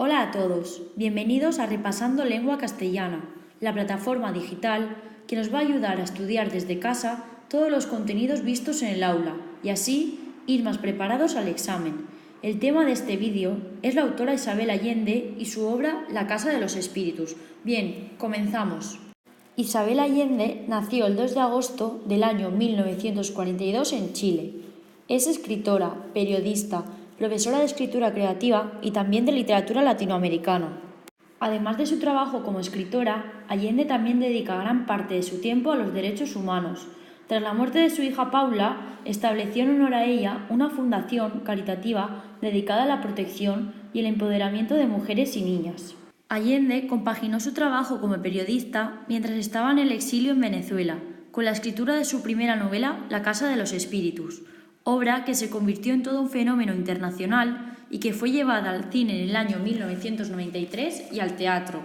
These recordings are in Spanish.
Hola a todos, bienvenidos a Repasando Lengua Castellana, la plataforma digital que nos va a ayudar a estudiar desde casa todos los contenidos vistos en el aula y así ir más preparados al examen. El tema de este vídeo es la autora Isabel Allende y su obra La Casa de los Espíritus. Bien, comenzamos. Isabel Allende nació el 2 de agosto del año 1942 en Chile. Es escritora, periodista, profesora de escritura creativa y también de literatura latinoamericana. Además de su trabajo como escritora, Allende también dedica gran parte de su tiempo a los derechos humanos. Tras la muerte de su hija Paula, estableció en honor a ella una fundación caritativa dedicada a la protección y el empoderamiento de mujeres y niñas. Allende compaginó su trabajo como periodista mientras estaba en el exilio en Venezuela, con la escritura de su primera novela, La Casa de los Espíritus, obra que se convirtió en todo un fenómeno internacional y que fue llevada al cine en el año 1993 y al teatro.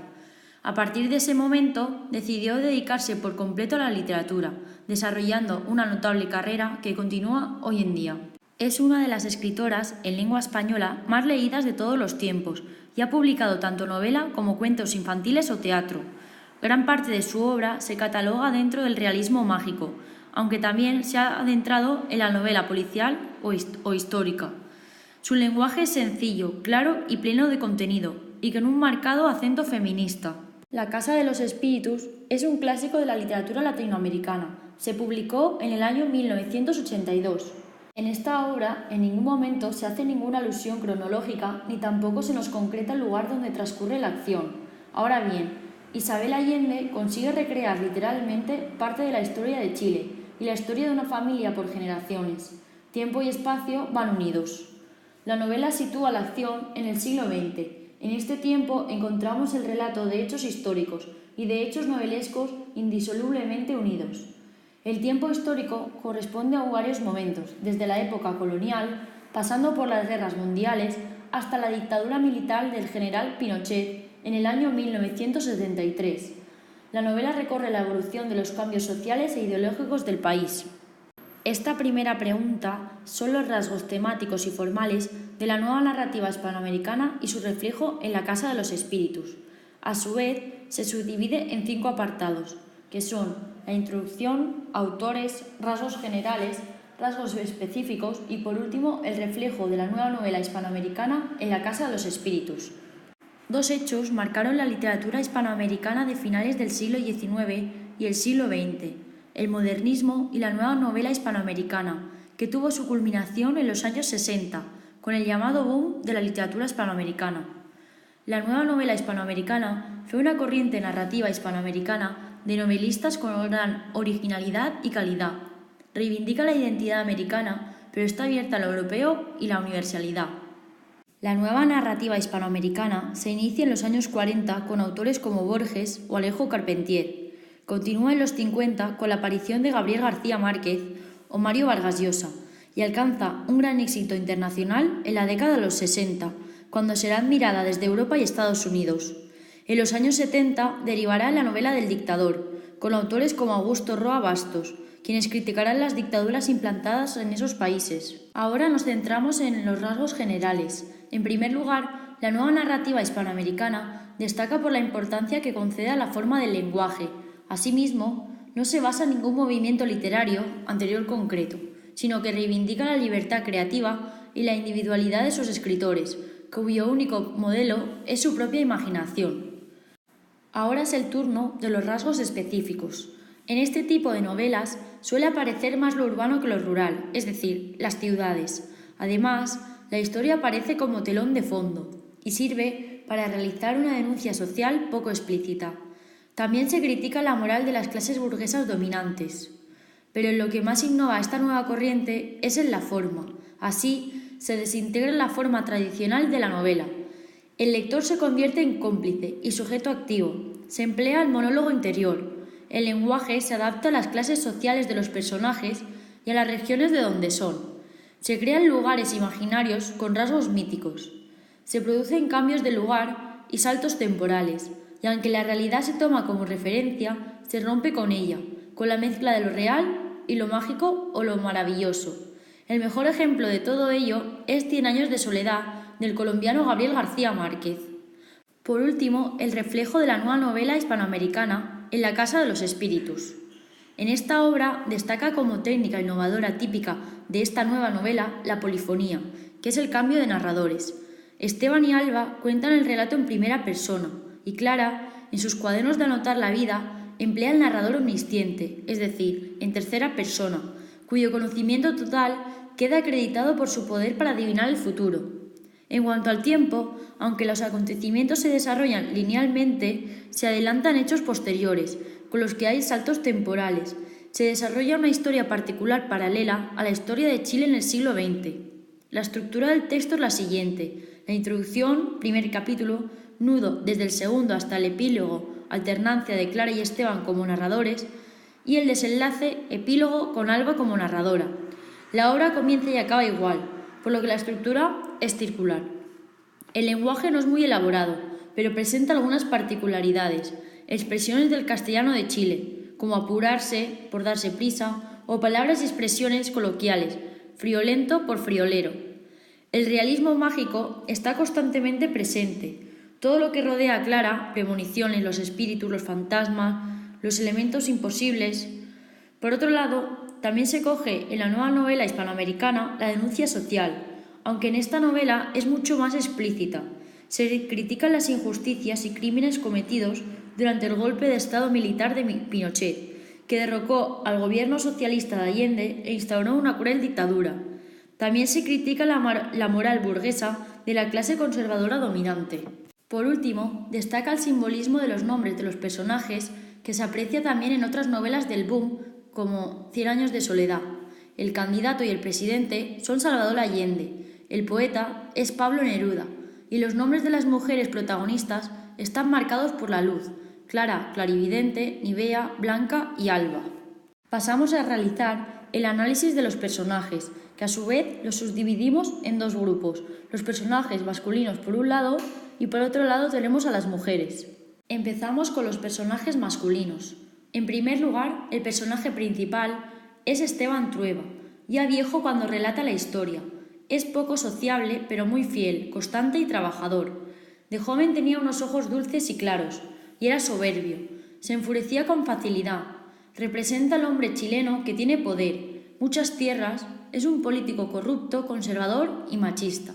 A partir de ese momento, decidió dedicarse por completo a la literatura, desarrollando una notable carrera que continúa hoy en día. Es una de las escritoras en lengua española más leídas de todos los tiempos y ha publicado tanto novela como cuentos infantiles o teatro. Gran parte de su obra se cataloga dentro del realismo mágico, aunque también se ha adentrado en la novela policial o histórica. Su lenguaje es sencillo, claro y pleno de contenido, y con un marcado acento feminista. La Casa de los Espíritus es un clásico de la literatura latinoamericana. Se publicó en el año 1982. En esta obra, en ningún momento se hace ninguna alusión cronológica ni tampoco se nos concreta el lugar donde transcurre la acción. Ahora bien, Isabel Allende consigue recrear literalmente parte de la historia de Chile y la historia de una familia por generaciones. Tiempo y espacio van unidos. La novela sitúa la acción en el siglo XX. En este tiempo encontramos el relato de hechos históricos y de hechos novelescos indisolublemente unidos. El tiempo histórico corresponde a varios momentos, desde la época colonial, pasando por las guerras mundiales, hasta la dictadura militar del general Pinochet en el año 1973. La novela recorre la evolución de los cambios sociales e ideológicos del país. Esta primera pregunta son los rasgos temáticos y formales de la nueva narrativa hispanoamericana y su reflejo en La Casa de los Espíritus. A su vez, se subdivide en 5 apartados, que son la introducción, autores, rasgos generales, rasgos específicos y, por último, el reflejo de la nueva novela hispanoamericana en La Casa de los Espíritus. 2 hechos marcaron la literatura hispanoamericana de finales del siglo XIX y el siglo XX, el modernismo y la nueva novela hispanoamericana, que tuvo su culminación en los años 60, con el llamado boom de la literatura hispanoamericana. La nueva novela hispanoamericana fue una corriente narrativa hispanoamericana de novelistas con gran originalidad y calidad. Reivindica la identidad americana, pero está abierta a lo europeo y la universalidad. La nueva narrativa hispanoamericana se inicia en los años 40 con autores como Borges o Alejo Carpentier. Continúa en los 50 con la aparición de Gabriel García Márquez o Mario Vargas Llosa y alcanza un gran éxito internacional en la década de los 60, cuando será admirada desde Europa y Estados Unidos. En los años 70 derivará en la novela del dictador, con autores como Augusto Roa Bastos, quienes criticarán las dictaduras implantadas en esos países. Ahora nos centramos en los rasgos generales. En primer lugar, la nueva narrativa hispanoamericana destaca por la importancia que concede a la forma del lenguaje. Asimismo, no se basa en ningún movimiento literario anterior concreto, sino que reivindica la libertad creativa y la individualidad de sus escritores, cuyo único modelo es su propia imaginación. Ahora es el turno de los rasgos específicos. En este tipo de novelas suele aparecer más lo urbano que lo rural, es decir, las ciudades. Además, la historia aparece como telón de fondo y sirve para realizar una denuncia social poco explícita. También se critica la moral de las clases burguesas dominantes. Pero en lo que más innova esta nueva corriente es en la forma. Así, se desintegra la forma tradicional de la novela. El lector se convierte en cómplice y sujeto activo. Se emplea el monólogo interior. El lenguaje se adapta a las clases sociales de los personajes y a las regiones de donde son. Se crean lugares imaginarios con rasgos míticos. Se producen cambios de lugar y saltos temporales, y aunque la realidad se toma como referencia, se rompe con ella, con la mezcla de lo real y lo mágico o lo maravilloso. El mejor ejemplo de todo ello es 100 años de soledad del colombiano Gabriel García Márquez. Por último, el reflejo de la nueva novela hispanoamericana En la Casa de los Espíritus. En esta obra destaca como técnica innovadora típica de esta nueva novela la polifonía, que es el cambio de narradores. Esteban y Alba cuentan el relato en primera persona y Clara, en sus cuadernos de anotar la vida, emplea el narrador omnisciente, es decir, en tercera persona, cuyo conocimiento total queda acreditado por su poder para adivinar el futuro. En cuanto al tiempo, aunque los acontecimientos se desarrollan linealmente, se adelantan hechos posteriores, con los que hay saltos temporales. Se desarrolla una historia particular paralela a la historia de Chile en el siglo XX. La estructura del texto es la siguiente: la introducción, primer capítulo, nudo desde el segundo hasta el epílogo, alternancia de Clara y Esteban como narradores, y el desenlace, epílogo con Alba como narradora. La obra comienza y acaba igual, por lo que la estructura es circular. El lenguaje no es muy elaborado, pero presenta algunas particularidades, expresiones del castellano de Chile, como apurarse, por darse prisa, o palabras y expresiones coloquiales, friolento por friolero. El realismo mágico está constantemente presente. Todo lo que rodea a Clara, premoniciones, los espíritus, los fantasmas, los elementos imposibles. Por otro lado, también se coge en la nueva novela hispanoamericana la denuncia social, aunque en esta novela es mucho más explícita. Se critican las injusticias y crímenes cometidos durante el golpe de Estado militar de Pinochet, que derrocó al gobierno socialista de Allende e instauró una cruel dictadura. También se critica la moral burguesa de la clase conservadora dominante. Por último, destaca el simbolismo de los nombres de los personajes, que se aprecia también en otras novelas del boom, como 100 años de soledad. El candidato y el presidente son Salvador Allende, el poeta es Pablo Neruda, y los nombres de las mujeres protagonistas están marcados por la luz: Clara, clarividente, Nivea, Blanca y Alba. Pasamos a realizar el análisis de los personajes, que a su vez los subdividimos en dos grupos: los personajes masculinos por un lado y por otro lado tenemos a las mujeres. Empezamos con los personajes masculinos. En primer lugar, el personaje principal es Esteban Trueba, ya viejo cuando relata la historia. Es poco sociable, pero muy fiel, constante y trabajador. De joven tenía unos ojos dulces y claros, y era soberbio. Se enfurecía con facilidad. Representa al hombre chileno que tiene poder, muchas tierras, es un político corrupto, conservador y machista.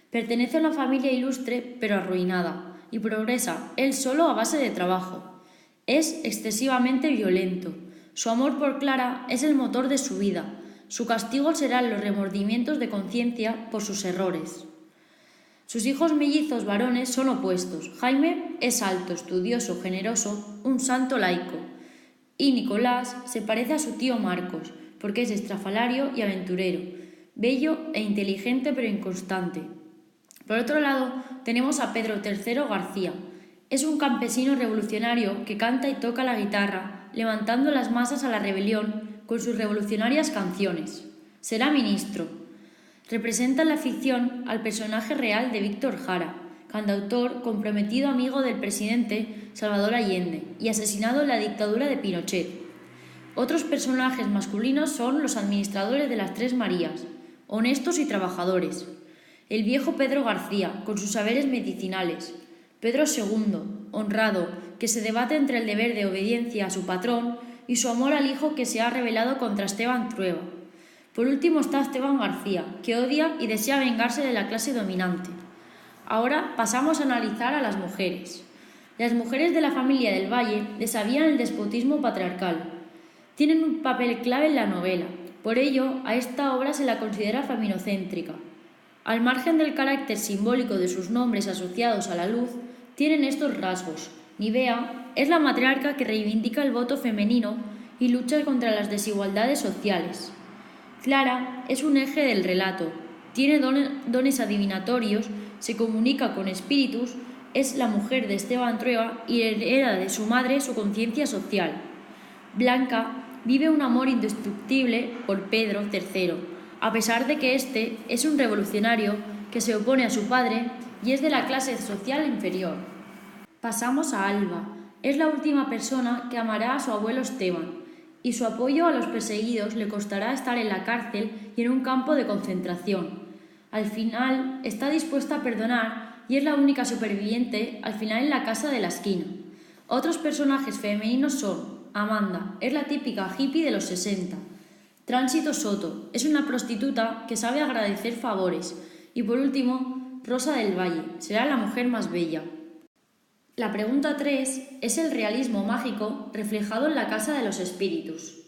Pertenece a una familia ilustre, pero arruinada, y progresa él solo a base de trabajo. Es excesivamente violento. Su amor por Clara es el motor de su vida. Su castigo serán los remordimientos de conciencia por sus errores. Sus hijos mellizos varones son opuestos. Jaime es alto, estudioso, generoso, un santo laico. Y Nicolás se parece a su tío Marcos, porque es estrafalario y aventurero, bello e inteligente pero inconstante. Por otro lado, tenemos a Pedro III García. Es un campesino revolucionario que canta y toca la guitarra, levantando las masas a la rebelión con sus revolucionarias canciones. Será ministro. Representa en la ficción al personaje real de Víctor Jara, cantautor comprometido amigo del presidente Salvador Allende y asesinado en la dictadura de Pinochet. Otros personajes masculinos son los administradores de las Tres Marías, honestos y trabajadores. El viejo Pedro García, con sus saberes medicinales. Pedro II, honrado, que se debate entre el deber de obediencia a su patrón y su amor al hijo que se ha rebelado contra Esteban Trueba. Por último está Esteban García, que odia y desea vengarse de la clase dominante. Ahora pasamos a analizar a las mujeres. Las mujeres de la familia del Valle desafían el despotismo patriarcal. Tienen un papel clave en la novela, por ello a esta obra se la considera feminocéntrica. Al margen del carácter simbólico de sus nombres asociados a la luz, tienen estos rasgos. Nivea es la matriarca que reivindica el voto femenino y lucha contra las desigualdades sociales. Clara es un eje del relato, tiene dones adivinatorios, se comunica con espíritus, es la mujer de Esteban Trueba y hereda de su madre su conciencia social. Blanca vive un amor indestructible por Pedro III, a pesar de que éste es un revolucionario que se opone a su padre y es de la clase social inferior. Pasamos a Alba. Es la última persona que amará a su abuelo Esteban, y su apoyo a los perseguidos le costará estar en la cárcel y en un campo de concentración. Al final, está dispuesta a perdonar y es la única superviviente al final en la casa de la esquina. Otros personajes femeninos son Amanda, es la típica hippie de los 60. Tránsito Soto, es una prostituta que sabe agradecer favores. Y por último, Rosa del Valle, será la mujer más bella. La pregunta 3 es el realismo mágico reflejado en la Casa de los Espíritus.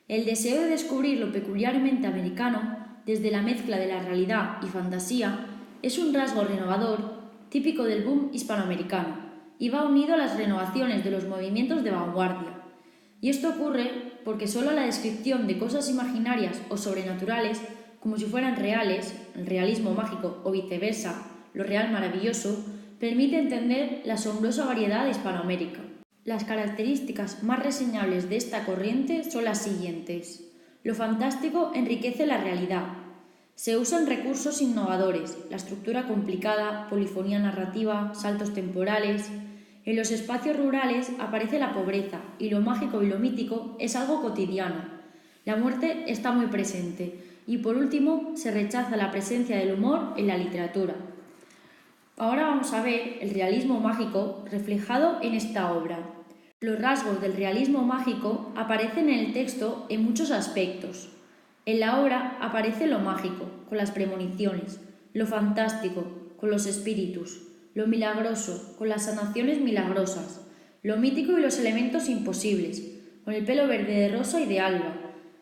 El deseo de descubrir lo peculiarmente americano, desde la mezcla de la realidad y fantasía, es un rasgo renovador típico del boom hispanoamericano y va unido a las renovaciones de los movimientos de vanguardia. Y esto ocurre porque solo la descripción de cosas imaginarias o sobrenaturales, como si fueran reales, el realismo mágico o viceversa, lo real maravilloso, permite entender la asombrosa variedad de Hispanoamérica. Las características más reseñables de esta corriente son las siguientes. Lo fantástico enriquece la realidad. Se usan recursos innovadores, la estructura complicada, polifonía narrativa, saltos temporales. En los espacios rurales aparece la pobreza y lo mágico y lo mítico es algo cotidiano. La muerte está muy presente y por último se rechaza la presencia del humor en la literatura. Ahora vamos a ver el realismo mágico reflejado en esta obra. Los rasgos del realismo mágico aparecen en el texto en muchos aspectos. En la obra aparece lo mágico, con las premoniciones, lo fantástico, con los espíritus, lo milagroso, con las sanaciones milagrosas, lo mítico y los elementos imposibles, con el pelo verde de Rosa y de Alba,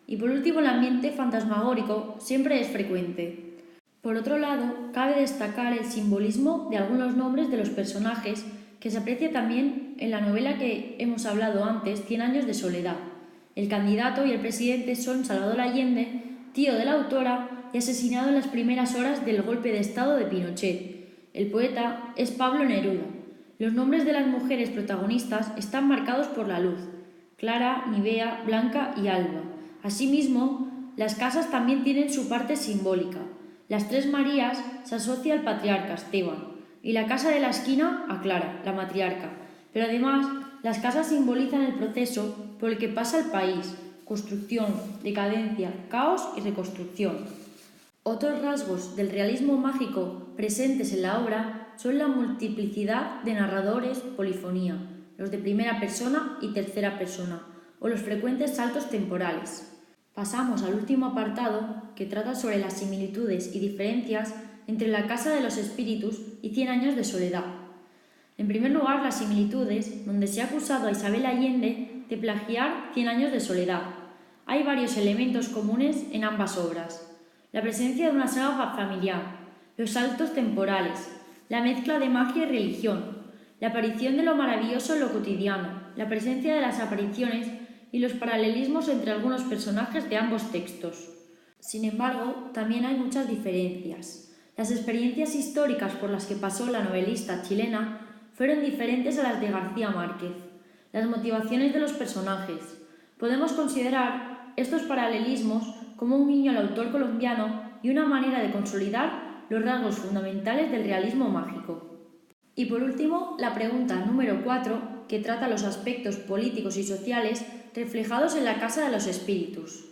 y por último el ambiente fantasmagórico siempre es frecuente. Por otro lado, cabe destacar el simbolismo de algunos nombres de los personajes que se aprecia también en la novela que hemos hablado antes, 100 años de soledad. El candidato y el presidente son Salvador Allende, tío de la autora y asesinado en las primeras horas del golpe de Estado de Pinochet. El poeta es Pablo Neruda. Los nombres de las mujeres protagonistas están marcados por la luz: Clara, Nivea, Blanca y Alba. Asimismo, las casas también tienen su parte simbólica. Las tres Marías se asocia al patriarca Esteban y la casa de la esquina a Clara, la matriarca. Pero además, las casas simbolizan el proceso por el que pasa el país: construcción, decadencia, caos y reconstrucción. Otros rasgos del realismo mágico presentes en la obra son la multiplicidad de narradores, polifonía, los de primera persona y tercera persona, o los frecuentes saltos temporales. Pasamos al último apartado, que trata sobre las similitudes y diferencias entre la Casa de los Espíritus y 100 años de soledad. En primer lugar, las similitudes, donde se ha acusado a Isabel Allende de plagiar 100 años de soledad. Hay varios elementos comunes en ambas obras. La presencia de una saga familiar, los saltos temporales, la mezcla de magia y religión, la aparición de lo maravilloso en lo cotidiano, la presencia de las apariciones y los paralelismos entre algunos personajes de ambos textos. Sin embargo, también hay muchas diferencias. Las experiencias históricas por las que pasó la novelista chilena fueron diferentes a las de García Márquez. Las motivaciones de los personajes. Podemos considerar estos paralelismos como un guiño al autor colombiano y una manera de consolidar los rasgos fundamentales del realismo mágico. Y por último, la pregunta número 4, que trata los aspectos políticos y sociales reflejados en la Casa de los Espíritus.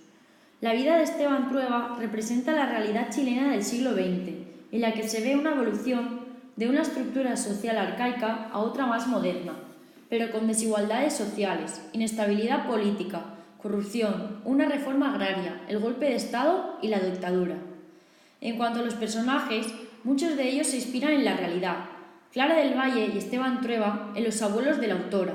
La vida de Esteban Trueba representa la realidad chilena del siglo XX, en la que se ve una evolución de una estructura social arcaica a otra más moderna, pero con desigualdades sociales, inestabilidad política, corrupción, una reforma agraria, el golpe de Estado y la dictadura. En cuanto a los personajes, muchos de ellos se inspiran en la realidad. Clara del Valle y Esteban Trueba en los abuelos de la autora,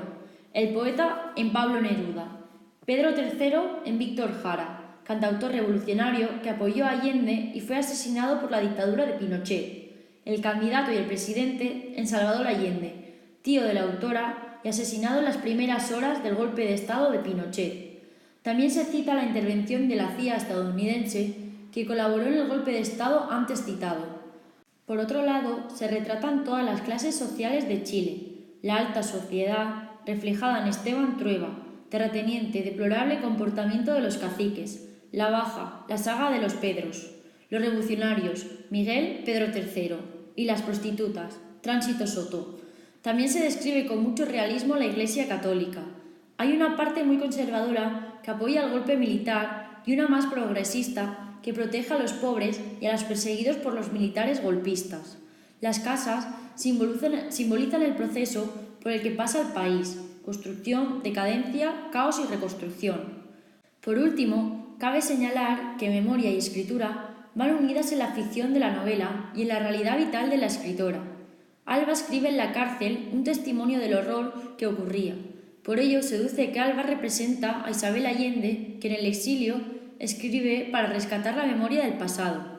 el poeta en Pablo Neruda, Pedro III en Víctor Jara, cantautor revolucionario que apoyó a Allende y fue asesinado por la dictadura de Pinochet, el candidato y el presidente en Salvador Allende, tío de la autora y asesinado en las primeras horas del golpe de Estado de Pinochet. También se cita la intervención de la CIA estadounidense que colaboró en el golpe de Estado antes citado. Por otro lado, se retratan todas las clases sociales de Chile, la alta sociedad, reflejada en Esteban Trueba, terrateniente, deplorable comportamiento de los caciques, la baja, la saga de los Pedros, los revolucionarios, Miguel, Pedro III, y las prostitutas, Tránsito Soto. También se describe con mucho realismo la Iglesia católica. Hay una parte muy conservadora que apoya el golpe militar y una más progresista que protege a los pobres y a los perseguidos por los militares golpistas. Las casas simbolizan el proceso por el que pasa el país: construcción, decadencia, caos y reconstrucción. Por último, cabe señalar que memoria y escritura van unidas en la ficción de la novela y en la realidad vital de la escritora. Alba escribe en la cárcel un testimonio del horror que ocurría. Por ello se deduce que Alba representa a Isabel Allende, que en el exilio escribe para rescatar la memoria del pasado.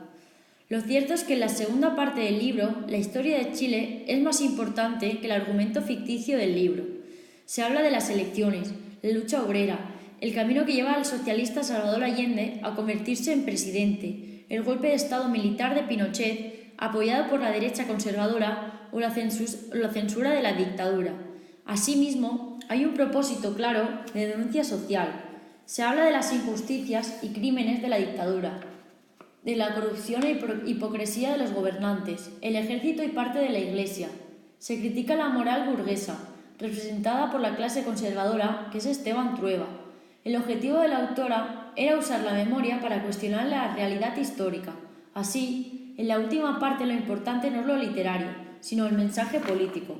Lo cierto es que en la segunda parte del libro, la historia de Chile es más importante que el argumento ficticio del libro. Se habla de las elecciones, la lucha obrera, el camino que lleva al socialista Salvador Allende a convertirse en presidente, el golpe de estado militar de Pinochet, apoyado por la derecha conservadora, o la censura de la dictadura. Asimismo, hay un propósito claro de denuncia social. Se habla de las injusticias y crímenes de la dictadura, de la corrupción e hipocresía de los gobernantes, el ejército y parte de la Iglesia. Se critica la moral burguesa, representada por la clase conservadora, que es Esteban Trueba. El objetivo de la autora era usar la memoria para cuestionar la realidad histórica. Así, en la última parte lo importante no es lo literario, sino el mensaje político.